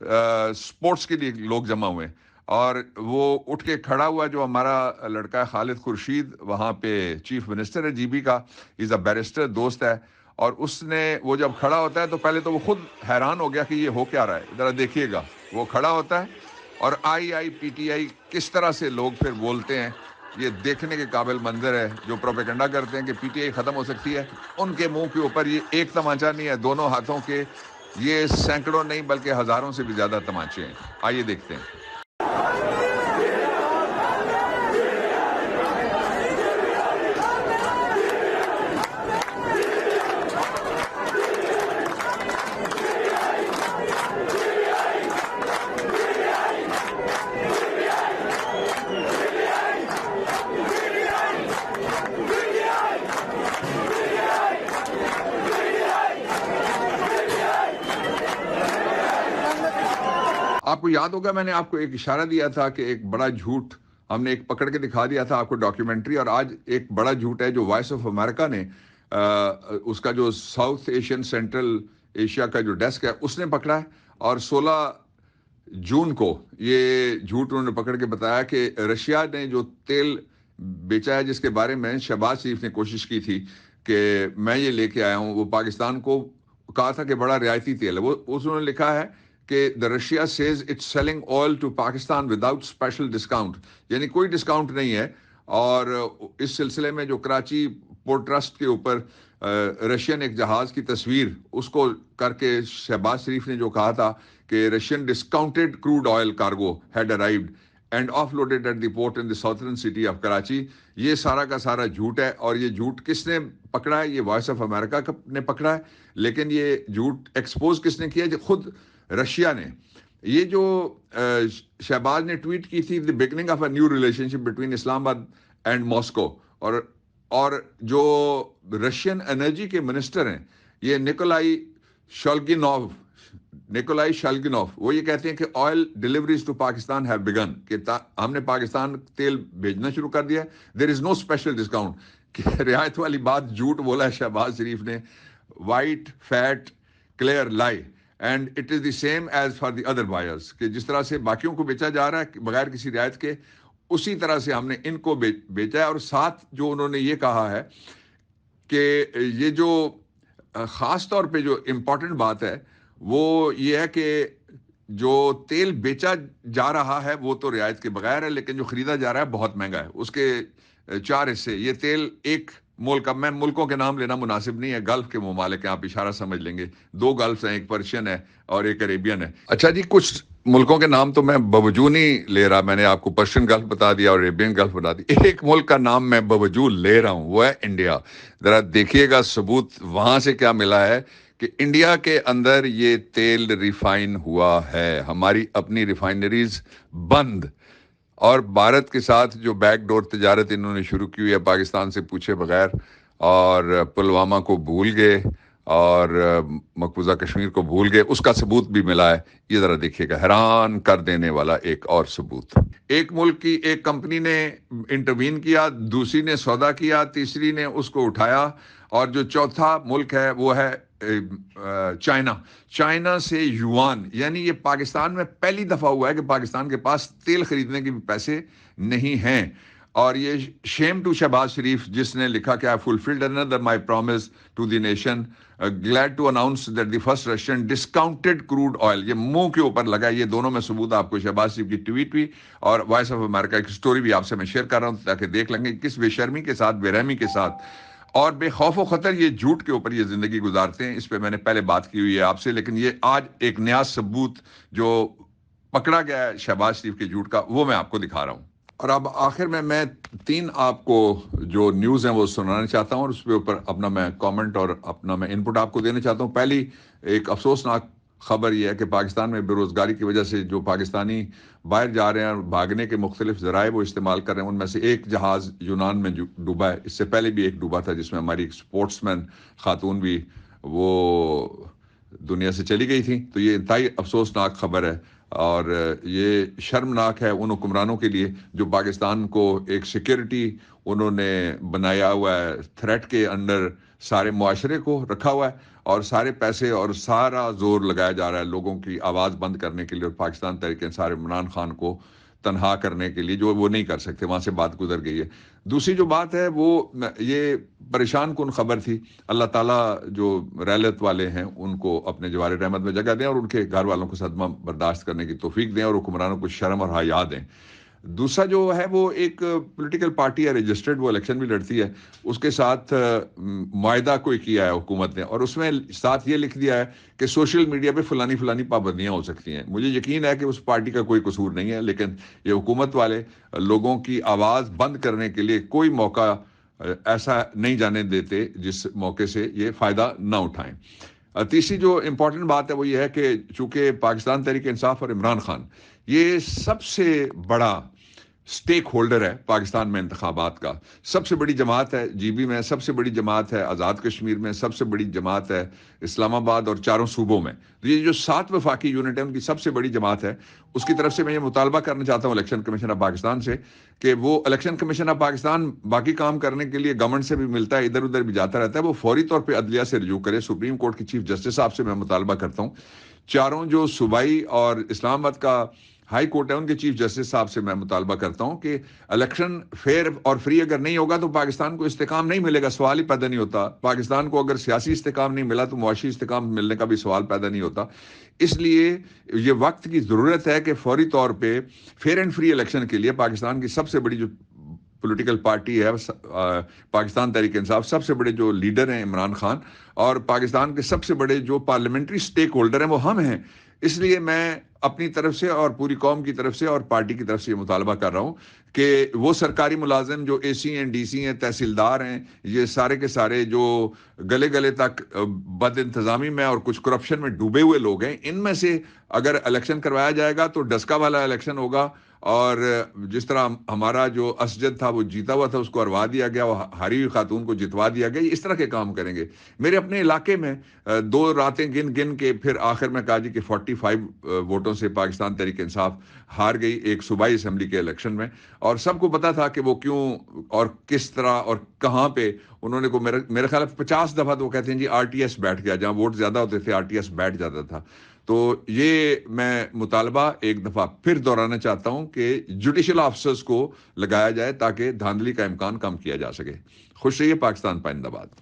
Sports کے لیے لوگ جمع ہوئے اور وہ اٹھ کے کھڑا ہوا. جو ہمارا لڑکا ہے خالد خورشید وہاں پہ چیف منسٹر ہے جی بی کا, از اے بیرسٹر, دوست ہے, اور اس نے وہ جب کھڑا ہوتا ہے تو پہلے تو وہ خود حیران ہو گیا کہ یہ ہو کیا رہا ہے. ذرا دیکھیے گا, وہ کھڑا ہوتا ہے اور آئی پی ٹی آئی کس طرح سے لوگ پھر بولتے ہیں, یہ دیکھنے کے قابل منظر ہے. جو پروپیگنڈا کرتے ہیں کہ پی ٹی آئی ختم ہو سکتی ہے, ان کے منہ کے اوپر یہ ایک تمانچہ نہیں ہے, دونوں ہاتھوں کے یہ سینکڑوں نہیں بلکہ ہزاروں سے بھی زیادہ تمانچے ہیں. آئیے دیکھتے ہیں. آپ کو یاد ہوگا میں نے آپ کو ایک اشارہ دیا تھا کہ ایک بڑا جھوٹ ہم نے ایک پکڑ کے دکھا دیا تھا آپ کو ڈاکیومنٹری, اور آج ایک بڑا جھوٹ ہے جو وائس آف امریکہ نے اس کا جو ساؤتھ ایشین سینٹرل ایشیا کا جو ڈیسک ہے اس نے پکڑا ہے, اور 16 جون کو یہ جھوٹ انہوں نے پکڑ کے بتایا کہ رشیا نے جو تیل بیچا ہے جس کے بارے میں شہباز شریف نے کوشش کی تھی کہ میں یہ لے کے آیا ہوں, وہ پاکستان کو کہا تھا کہ بڑا رعایتی تیل ہے, وہ انہوں نے لکھا ہے کہ the Russia says it's selling oil to Pakistan without special discount, یعنی کوئی ڈسکاؤنٹ نہیں ہے. اور اس سلسلے میں جو کراچی پورٹ ٹرسٹ کے اوپر رشین ایک جہاز کی تصویر اس کو کر کے شہباز شریف نے جو کہا تھا کہ Russian discounted crude oil cargo had arrived and offloaded at the port in the southern city of Karachi, یہ سارا کا سارا جھوٹ ہے. اور یہ جھوٹ کس نے پکڑا ہے؟ یہ وائس آف امریکہ نے پکڑا ہے, لیکن یہ جھوٹ ایکسپوز کس نے کیا؟ خود رشیا نے. یہ جو شہباز نے ٹویٹ کی تھی, the beginning of a new relation ship between Islam آباد اینڈ ماسکو, اور جو رشین انرجی کے منسٹر ہیں یہ نکولائی شلگنوف وہ یہ کہتے ہیں کہ oil deliveries to Pakistan have begun, کہ ہم نے پاکستان تیل بھیجنا شروع کر دیا ہے. دیر از نو اسپیشل ڈسکاؤنٹ. کہ رعایت والی بات جھوٹ بولا ہے شہباز شریف نے. وائٹ فیٹ کلیئر لائی and it is the same as for the other buyers, کہ جس طرح سے باقیوں کو بیچا جا رہا ہے بغیر کسی رعایت کے, اسی طرح سے ہم نے ان کو بیچا ہے. اور ساتھ جو انہوں نے یہ کہا ہے کہ یہ جو خاص طور پہ جو امپورٹنٹ بات ہے وہ یہ ہے کہ جو تیل بیچا جا رہا ہے وہ تو رعایت کے بغیر ہے, لیکن جو خریدا جا رہا ہے بہت مہنگا ہے. اس کے 4 حصے. یہ تیل ایک ملک, اب میں ملکوں کے نام لینا مناسب نہیں ہے, گلف کے ممالک ہیں, آپ اشارہ سمجھ لیں گے. 2 گلفس ہیں, ایک پرشین ہے اور ایک عربین ہے. اچھا جی, کچھ ملکوں کے نام تو میں بوجود نہیں لے رہا, میں نے آپ کو پرشین گلف بتا دیا اور عربین گلف بتا دی. ایک ملک کا نام میں بوجود لے رہا ہوں, وہ ہے انڈیا. ذرا دیکھیے گا ثبوت وہاں سے کیا ملا ہے کہ انڈیا کے اندر یہ تیل ریفائن ہوا ہے. ہماری اپنی ریفائنریز بند, اور بھارت کے ساتھ جو بیک ڈور تجارت انہوں نے شروع کی ہوئی ہے پاکستان سے پوچھے بغیر, اور پلوامہ کو بھول گئے اور مقبوضہ کشمیر کو بھول گئے, اس کا ثبوت بھی ملا ہے. یہ ذرا دیکھیے گا, حیران کر دینے والا ایک اور ثبوت. ایک ملک کی ایک کمپنی نے انٹروین کیا, دوسری نے سودا کیا, تیسری نے اس کو اٹھایا, اور جو چوتھا ملک ہے وہ ہے چائنا سے یوان. یعنی یہ پاکستان میں پہلی دفعہ ہوا ہے کہ پاکستان کے پاس تیل خریدنے کے بھی پیسے نہیں ہیں. اور یہ شیم ٹو شہباز شریف جس نے لکھا کہ I fulfilled another my promise to the nation, glad to announce that the first Russian discounted crude oil. یہ منہ کے اوپر لگا. یہ دونوں میں ثبوت آپ کو شہباز شریف کی ٹویٹ بھی اور وائس آف امریکہ کی سٹوری بھی آپ سے میں شیئر کر رہا ہوں تاکہ دیکھ لیں گے کس بے شرمی کے ساتھ, بے رحمی کے ساتھ اور بے خوف و خطر یہ جھوٹ کے اوپر یہ زندگی گزارتے ہیں. اس پہ میں نے پہلے بات کی ہوئی ہے آپ سے, لیکن یہ آج ایک نیا ثبوت جو پکڑا گیا ہے شہباز شریف کے جھوٹ کا وہ میں آپ کو دکھا رہا ہوں. اور اب آخر میں 3 آپ کو جو نیوز ہیں وہ سنانا چاہتا ہوں, اور اس کے اوپر اپنا میں کامنٹ اور اپنا میں انپٹ آپ کو دینا چاہتا ہوں. پہلی ایک افسوسناک خبر یہ ہے کہ پاکستان میں بے روزگاری کی وجہ سے جو پاکستانی باہر جا رہے ہیں اور بھاگنے کے مختلف ذرائع وہ استعمال کر رہے ہیں, ان میں سے ایک جہاز یونان میں ڈوبا ہے. اس سے پہلے بھی ایک ڈوبا تھا جس میں ہماری ایک سپورٹس مین خاتون بھی وہ دنیا سے چلی گئی تھی. تو یہ انتہائی افسوسناک خبر ہے, اور یہ شرمناک ہے ان حکمرانوں کے لیے جو پاکستان کو ایک سیکیورٹی انہوں نے بنایا ہوا ہے, تھریٹ کے انڈر سارے معاشرے کو رکھا ہوا ہے اور سارے پیسے اور سارا زور لگایا جا رہا ہے لوگوں کی آواز بند کرنے کے لیے اور پاکستان تحریک انصاف عمران خان کو تنہا کرنے کے لیے، جو وہ نہیں کر سکتے، وہاں سے بات گزر گئی ہے۔ دوسری جو بات ہے وہ یہ پریشان کن خبر تھی۔ اللہ تعالیٰ جو ریلت والے ہیں ان کو اپنے جوار رحمت میں جگہ دیں اور ان کے گھر والوں کو صدمہ برداشت کرنے کی توفیق دیں اور حکمرانوں کو شرم اور حیا دیں۔ دوسرا جو ہے وہ ایک پولیٹیکل پارٹی ہے رجسٹرڈ، وہ الیکشن بھی لڑتی ہے، اس کے ساتھ معاہدہ کوئی کیا ہے حکومت نے اور اس میں ساتھ یہ لکھ دیا ہے کہ سوشل میڈیا پہ فلانی پابندیاں ہو سکتی ہیں۔ مجھے یقین ہے کہ اس پارٹی کا کوئی قصور نہیں ہے، لیکن یہ حکومت والے لوگوں کی آواز بند کرنے کے لیے کوئی موقع ایسا نہیں جانے دیتے جس موقع سے یہ فائدہ نہ اٹھائیں۔ تیسری جو امپورٹنٹ بات ہے وہ یہ ہے کہ چونکہ پاکستان تحریک انصاف اور عمران خان یہ سب سے بڑا سٹیک ہولڈر ہے پاکستان میں، انتخابات کا سب سے بڑی جماعت ہے جی بی میں، سب سے بڑی جماعت ہے آزاد کشمیر میں، سب سے بڑی جماعت ہے اسلام آباد اور چاروں صوبوں میں، تو یہ جو 7 وفاقی یونٹ ہے ان کی سب سے بڑی جماعت ہے۔ اس کی طرف سے میں یہ مطالبہ کرنا چاہتا ہوں الیکشن کمیشن آف پاکستان سے کہ وہ الیکشن کمیشن آف پاکستان باقی کام کرنے کے لیے گورنمنٹ سے بھی ملتا ہے، ادھر ادھر بھی جاتا رہتا ہے، وہ فوری طور پہ عدلیہ سے رجوع کرے۔ سپریم کورٹ کی چیف جسٹس صاحب سے میں مطالبہ کرتا ہوں، چاروں جو صوبائی اور اسلام آباد کا ہائی کورٹ ہے ان کے چیف جسٹس صاحب سے میں مطالبہ کرتا ہوں کہ الیکشن فیئر اور فری اگر نہیں ہوگا تو پاکستان کو استحکام نہیں ملے گا، سوال ہی پیدا نہیں ہوتا۔ پاکستان کو اگر سیاسی استحکام نہیں ملا تو معاشی استحکام ملنے کا بھی سوال پیدا نہیں ہوتا۔ اس لیے یہ وقت کی ضرورت ہے کہ فوری طور پہ فیئر اینڈ فری الیکشن کے لیے پاکستان کی سب سے بڑی جو پولیٹیکل پارٹی ہے پاکستان تحریک انصاف، سب سے بڑے جو لیڈر ہیں عمران خان، اور پاکستان کے سب سے بڑے جو پارلیمنٹری سٹیک ہولڈر ہیں وہ ہم ہیں۔ اس لیے میں اپنی طرف سے اور پوری قوم کی طرف سے اور پارٹی کی طرف سے یہ مطالبہ کر رہا ہوں کہ وہ سرکاری ملازم جو اے سی ہیں، ڈی سی ہیں، تحصیلدار ہیں، یہ سارے کے سارے جو گلے گلے تک بد انتظامی میں اور کچھ کرپشن میں ڈوبے ہوئے لوگ ہیں، ان میں سے اگر الیکشن کروایا جائے گا تو ڈسکا والا الیکشن ہوگا، اور جس طرح ہمارا جو اسجد تھا وہ جیتا ہوا تھا، اس کو ہروا دیا گیا، وہ ہاری ہوئی خاتون کو جتوا دیا گیا، اس طرح کے کام کریں گے۔ میرے اپنے علاقے میں 2 راتیں گن کے پھر آخر میں کہا جی کہ 45 ووٹوں سے پاکستان تحریک انصاف ہار گئی ایک صوبائی اسمبلی کے الیکشن میں، اور سب کو پتا تھا کہ وہ کیوں اور کس طرح اور کہاں پہ انہوں نے کو میرے خیال 50 دفعہ تو وہ کہتے ہیں جی آر ٹی ایس بیٹھ گیا، جہاں ووٹ زیادہ ہوتے تھے آر ٹی ایس بیٹھ جاتا تھا۔ تو یہ میں مطالبہ ایک دفعہ پھر دہرانا چاہتا ہوں کہ جوڈیشل آفیسرز کو لگایا جائے تاکہ دھاندلی کا امکان کم کیا جا سکے۔ خوش رہیے، پاکستان پائندہ باد۔